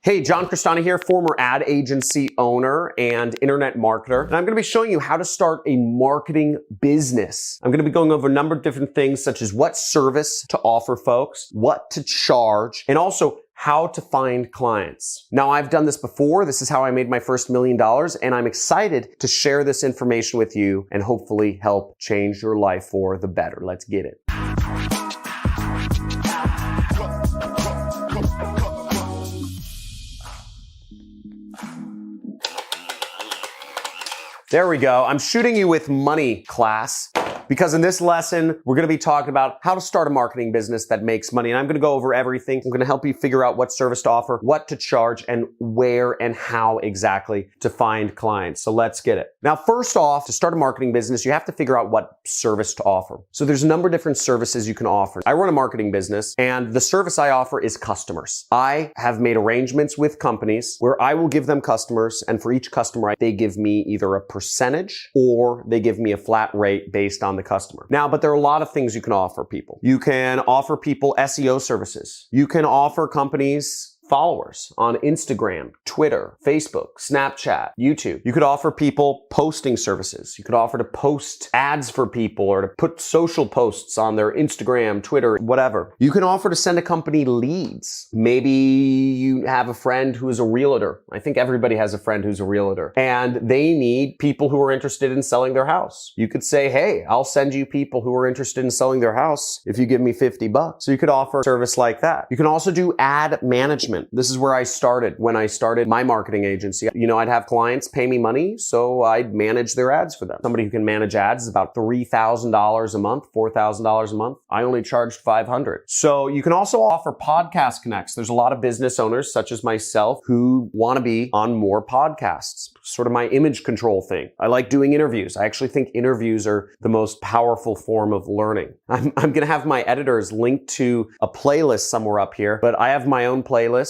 Hey, John Cristani here, former ad agency owner and internet marketer. And I'm going to be showing you how to start a marketing business. I'm going to be going over a number of different things such as what service to offer folks, what to charge, and also how to find clients. Now, I've done this before. This is how I made my first $1 million, and I'm excited to share this information with you and hopefully help change your life for the better. Let's get it. There we go. I'm shooting you with money, class, because in this lesson, we're going to be talking about how to start a marketing business that makes money. And I'm going to go over everything. I'm going to help you figure out what service to offer, what to charge, and where and how exactly to find clients. So let's get it. Now, first off, to start a marketing business, you have to figure out what service to offer. So there's a number of different services you can offer. I run a marketing business, and the service I offer is customers. I have made arrangements with companies where I will give them customers, and for each customer, they give me either a percentage or they give me a flat rate based on the customer. Now, but there are a lot of things you can offer people. You can offer people SEO services. You can offer companies followers on Instagram, Twitter, Facebook, Snapchat, YouTube. You could offer people posting services. You could offer to post ads for people or to put social posts on their Instagram, Twitter, whatever. You can offer to send a company leads. Maybe you have a friend who is a realtor. I think everybody has a friend who's a realtor, and they need people who are interested in selling their house. You could say, hey, I'll send you people who are interested in selling their house if you give me $50. So you could offer a service like that. You can also do ad management. This is where I started when I started my marketing agency. You know, I'd have clients pay me money, so I'd manage their ads for them. Somebody who can manage ads is about $3,000 a month, $4,000 a month. I only charged $500. So you can also offer podcast connects. There's a lot of business owners such as myself who want to be on more podcasts. Sort of my image control thing. I like doing interviews. I actually think interviews are the most powerful form of learning. I'm going to have my editors link to a playlist somewhere up here, but I have my own playlist.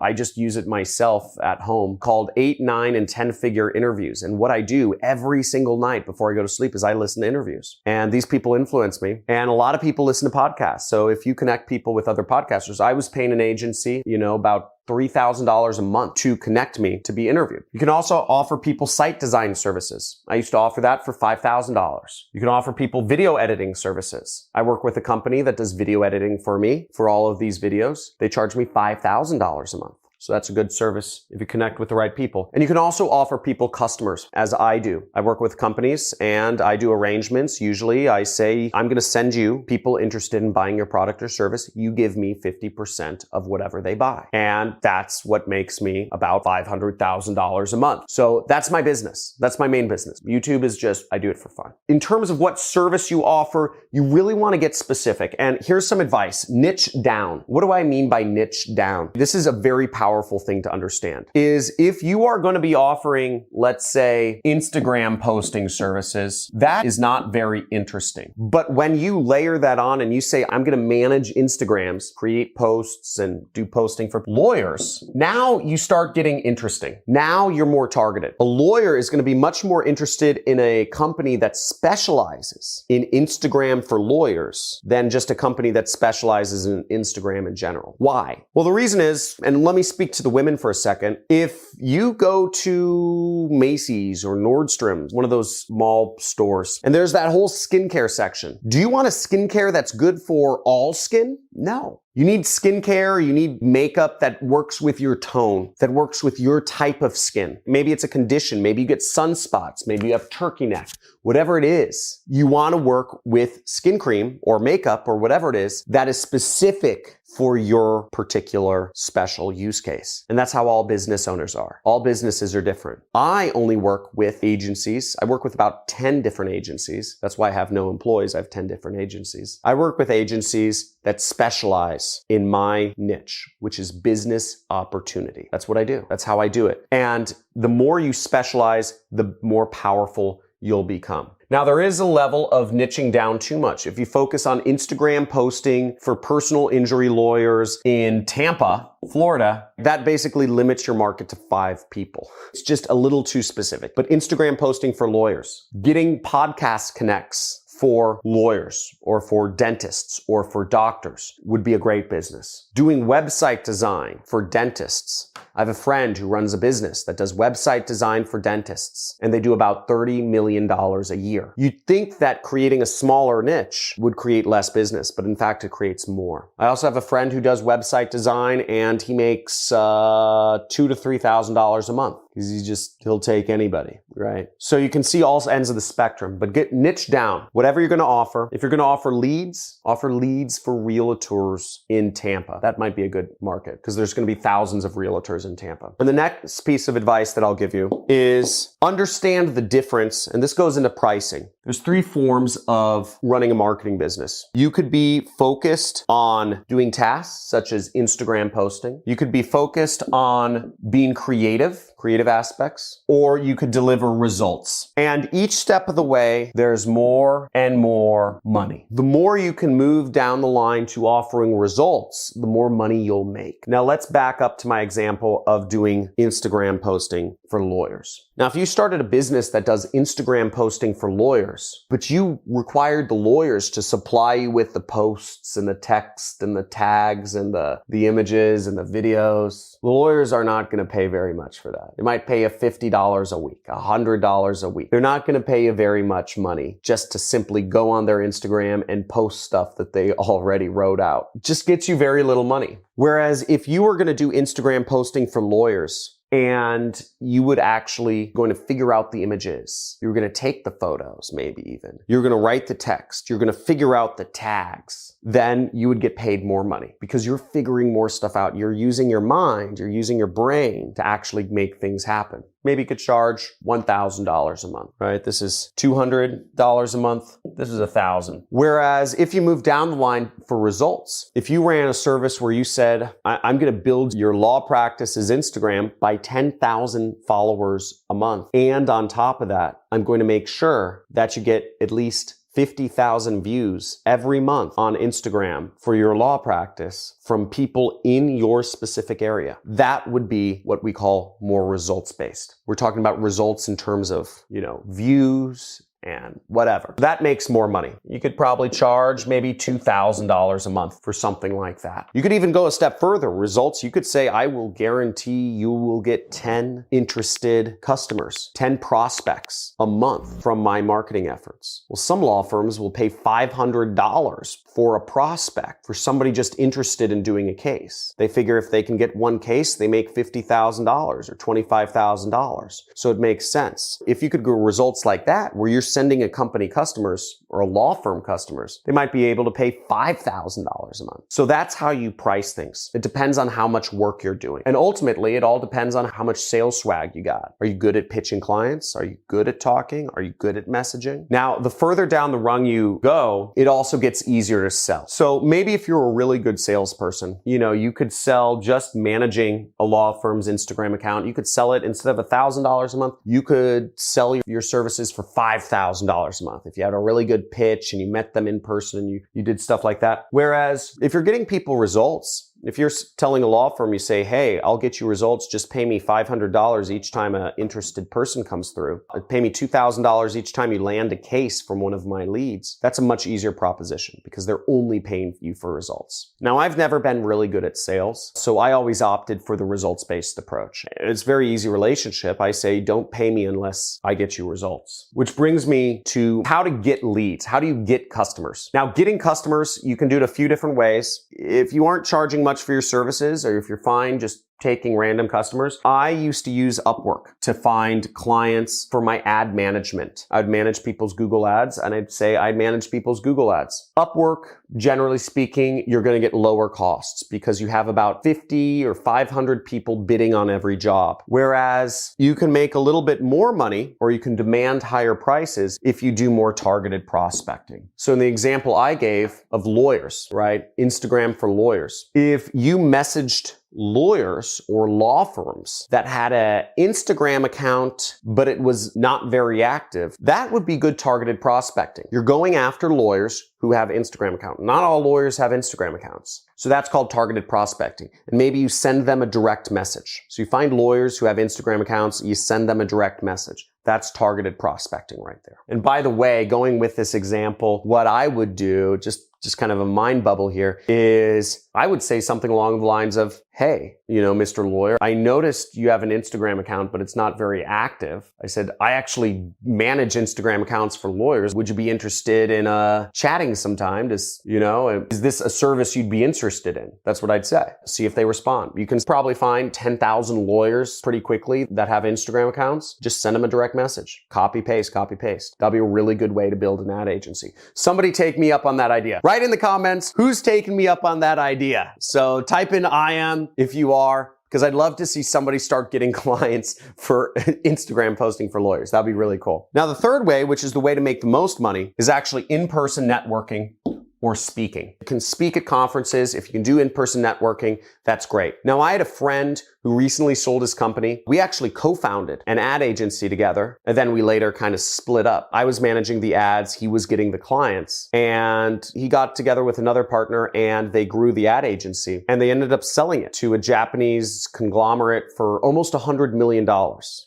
I just use it myself at home called 8, 9, and 10-figure interviews. And what I do every single night before I go to sleep is I listen to interviews. And these people influence me. And a lot of people listen to podcasts. So if you connect people with other podcasters, I was paying an agency, about $3,000 a month to connect me to be interviewed. You can also offer people site design services. I used to offer that for $5,000. You can offer people video editing services. I work with a company that does video editing for me for all of these videos. They charge me $5,000 a month. So that's a good service if you connect with the right people. And you can also offer people customers, as I do. I work with companies and I do arrangements. Usually I say, I'm going to send you people interested in buying your product or service. You give me 50% of whatever they buy. And that's what makes me about $500,000 a month. So that's my business. That's my main business. YouTube is just, I do it for fun. In terms of what service you offer, you really want to get specific. And here's some advice. Niche down. What do I mean by niche down? This is a very powerful thing to understand is if you are going to be offering, let's say, Instagram posting services, that is not very interesting. But when you layer that on and you say, I'm going to manage Instagrams, create posts and do posting for lawyers, now you start getting interesting. Now you're more targeted. A lawyer is going to be much more interested in a company that specializes in Instagram for lawyers than just a company that specializes in Instagram in general. Why? Well, the reason is, and let me speak to the women for a second. If you go to Macy's or Nordstrom's, one of those mall stores, and there's that whole skincare section, do you want a skincare that's good for all skin? No. You need skincare, you need makeup that works with your tone, that works with your type of skin. Maybe it's a condition, maybe you get sunspots, maybe you have turkey neck, whatever it is. You want to work with skin cream or makeup or whatever it is that is specific for your particular special use case. And that's how all business owners are. All businesses are different. I only work with agencies. I work with about 10 different agencies. That's why I have no employees. I have 10 different agencies. I work with agencies that specialize in my niche, which is business opportunity. That's what I do. That's how I do it. And the more you specialize, the more powerful you'll become. Now, there is a level of niching down too much. If you focus on Instagram posting for personal injury lawyers in Tampa, Florida, that basically limits your market to 5 people. It's just a little too specific. But Instagram posting for lawyers, getting podcast connects for lawyers or for dentists or for doctors would be a great business. Doing website design for dentists. I have a friend who runs a business that does website design for dentists, and they do about $30 million a year. You'd think that creating a smaller niche would create less business, but in fact, it creates more. I also have a friend who does website design, and he makes $2,000 to $3,000 a month. He'll take anybody, right? So you can see all ends of the spectrum, but get niche down. Whatever you're going to offer. If you're going to offer leads for realtors in Tampa. That might be a good market because there's going to be thousands of realtors in Tampa. And the next piece of advice that I'll give you is understand the difference, and this goes into pricing. There's 3 forms of running a marketing business. You could be focused on doing tasks such as Instagram posting. You could be focused on being creative aspects, or you could deliver results. And each step of the way, there's more and more money. The more you can move down the line to offering results, the more money you'll make. Now let's back up to my example of doing Instagram posting for lawyers. Now, if you started a business that does Instagram posting for lawyers, but you required the lawyers to supply you with the posts and the text and the tags and the images and the videos, the lawyers are not going to pay very much for that. They might pay you $50 a week, $100 a week. They're not going to pay you very much money just to simply go on their Instagram and post stuff that they already wrote out. It just gets you very little money. Whereas if you were going to do Instagram posting for lawyers, and you would actually going to figure out the images. You're going to take the photos, maybe even. You're going to write the text. You're going to figure out the tags. Then you would get paid more money because you're figuring more stuff out. You're using your mind. You're using your brain to actually make things happen. Maybe you could charge $1,000 a month, right? This is $200 a month. This is $1,000. Whereas if you move down the line for results, if you ran a service where you said, I'm going to build your law practice's Instagram by 10,000 followers a month. And on top of that, I'm going to make sure that you get at least 50,000 views every month on Instagram for your law practice from people in your specific area. That would be what we call more results-based. We're talking about results in terms of, views and whatever. That makes more money. You could probably charge maybe $2,000 a month for something like that. You could even go a step further. Results, you could say, I will guarantee you will get 10 interested customers, 10 prospects a month from my marketing efforts. Well, some law firms will pay $500 for a prospect, for somebody just interested in doing a case. They figure if they can get one case, they make $50,000 or $25,000. So it makes sense. If you could go results like that, where you're sending a company customers or a law firm customers, they might be able to pay $5,000 a month. So that's how you price things. It depends on how much work you're doing. And ultimately, it all depends on how much sales swag you got. Are you good at pitching clients? Are you good at talking? Are you good at messaging? Now, the further down the rung you go, it also gets easier to sell. So maybe if you're a really good salesperson, you could sell just managing a law firm's Instagram account. You could sell it instead of $1,000 a month. You could sell your services for $5,000 a month. If you had a really good pitch and you met them in person and you did stuff like that. Whereas if you're getting people results, if you're telling a law firm, you say, hey, I'll get you results, just pay me $500 each time an interested person comes through. Pay me $2,000 each time you land a case from one of my leads. That's a much easier proposition because they're only paying you for results. Now, I've never been really good at sales, so I always opted for the results-based approach. It's a very easy relationship. I say, don't pay me unless I get you results. Which brings me to how to get leads. How do you get customers? Now, getting customers, you can do it a few different ways. If you aren't charging much for your services, or if you're fine just taking random customers, I used to use Upwork to find clients for my ad management. I'd manage people's Google ads, and I'd say I'd manage people's Google ads. Upwork, generally speaking, you're going to get lower costs because you have about 50 or 500 people bidding on every job. Whereas you can make a little bit more money, or you can demand higher prices if you do more targeted prospecting. So in the example I gave of lawyers, right? Instagram for lawyers. If you messaged lawyers or law firms that had an Instagram account, but it was not very active, that would be good targeted prospecting. You're going after lawyers who have Instagram accounts. Not all lawyers have Instagram accounts. So that's called targeted prospecting. And maybe you send them a direct message. So you find lawyers who have Instagram accounts, you send them a direct message. That's targeted prospecting right there. And by the way, going with this example, what I would do, just kind of a mind bubble here, is I would say something along the lines of, hey, Mr. Lawyer, I noticed you have an Instagram account, but it's not very active. I said, I actually manage Instagram accounts for lawyers. Would you be interested in chatting sometime? Is this a service you'd be interested in? That's what I'd say. See if they respond. You can probably find 10,000 lawyers pretty quickly that have Instagram accounts. Just send them a direct message. Copy, paste, copy, paste. That'll be a really good way to build an ad agency. Somebody take me up on that idea. Write in the comments who's taking me up on that idea. So type in I am if you are, because I'd love to see somebody start getting clients for Instagram posting for lawyers. That'd be really cool. Now, the third way, which is the way to make the most money, is actually in-person networking or speaking. You can speak at conferences. If you can do in-person networking, that's great. Now, I had a friend who recently sold his company. We actually co-founded an ad agency together, and then we later kind of split up. I was managing the ads, he was getting the clients, and he got together with another partner and they grew the ad agency, and they ended up selling it to a Japanese conglomerate for almost $100 million.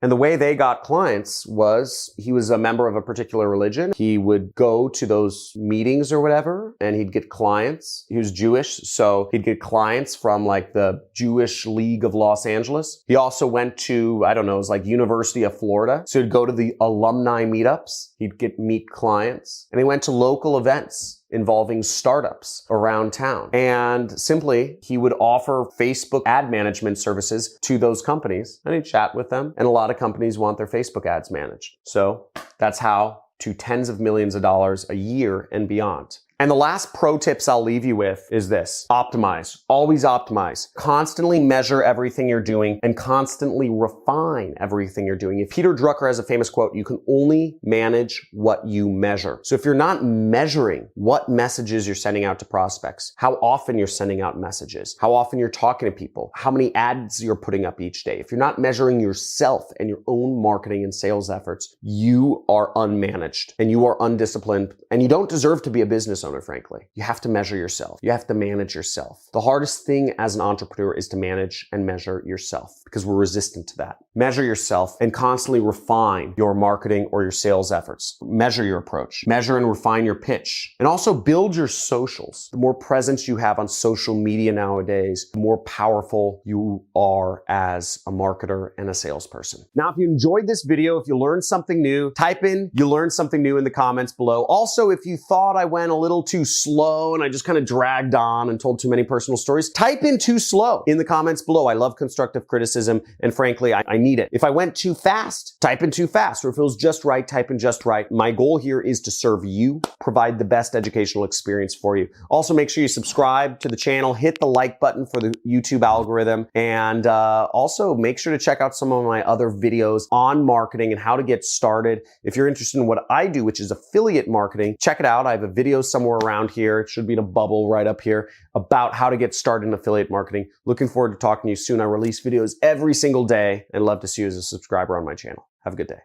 And the way they got clients was he was a member of a particular religion. He would go to those meetings or whatever, and he'd get clients. He was Jewish, so he'd get clients from like the Jewish League of Los Angeles. He also went to, it was like University of Florida. So he'd go to the alumni meetups. He'd meet clients. And he went to local events involving startups around town. And simply, he would offer Facebook ad management services to those companies, and he'd chat with them. And a lot of companies want their Facebook ads managed. So that's how to tens of millions of dollars a year and beyond. And the last pro tips I'll leave you with is this. Optimize. Always optimize. Constantly measure everything you're doing and constantly refine everything you're doing. If Peter Drucker has a famous quote, you can only manage what you measure. So if you're not measuring what messages you're sending out to prospects, how often you're sending out messages, how often you're talking to people, how many ads you're putting up each day, if you're not measuring yourself and your own marketing and sales efforts, you are unmanaged and you are undisciplined and you don't deserve to be a business owner, frankly. You have to measure yourself. You have to manage yourself. The hardest thing as an entrepreneur is to manage and measure yourself because we're resistant to that. Measure yourself and constantly refine your marketing or your sales efforts. Measure your approach. Measure and refine your pitch. And also build your socials. The more presence you have on social media nowadays, the more powerful you are as a marketer and a salesperson. Now, if you enjoyed this video, if you learned something new, type in you learned something new in the comments below. Also, if you thought I went a little too slow and I just kind of dragged on and told too many personal stories, type in too slow in the comments below. I love constructive criticism, and frankly, I need it. If I went too fast, type in too fast, or if it was just right, type in just right. My goal here is to serve you, provide the best educational experience for you. Also, make sure you subscribe to the channel, hit the like button for the YouTube algorithm, and also make sure to check out some of my other videos on marketing and how to get started. If you're interested in what I do, which is affiliate marketing, check it out. I have a video somewhere around here. It should be in a bubble right up here about how to get started in affiliate marketing. Looking forward to talking to you soon. I release videos every single day and love to see you as a subscriber on my channel. Have a good day.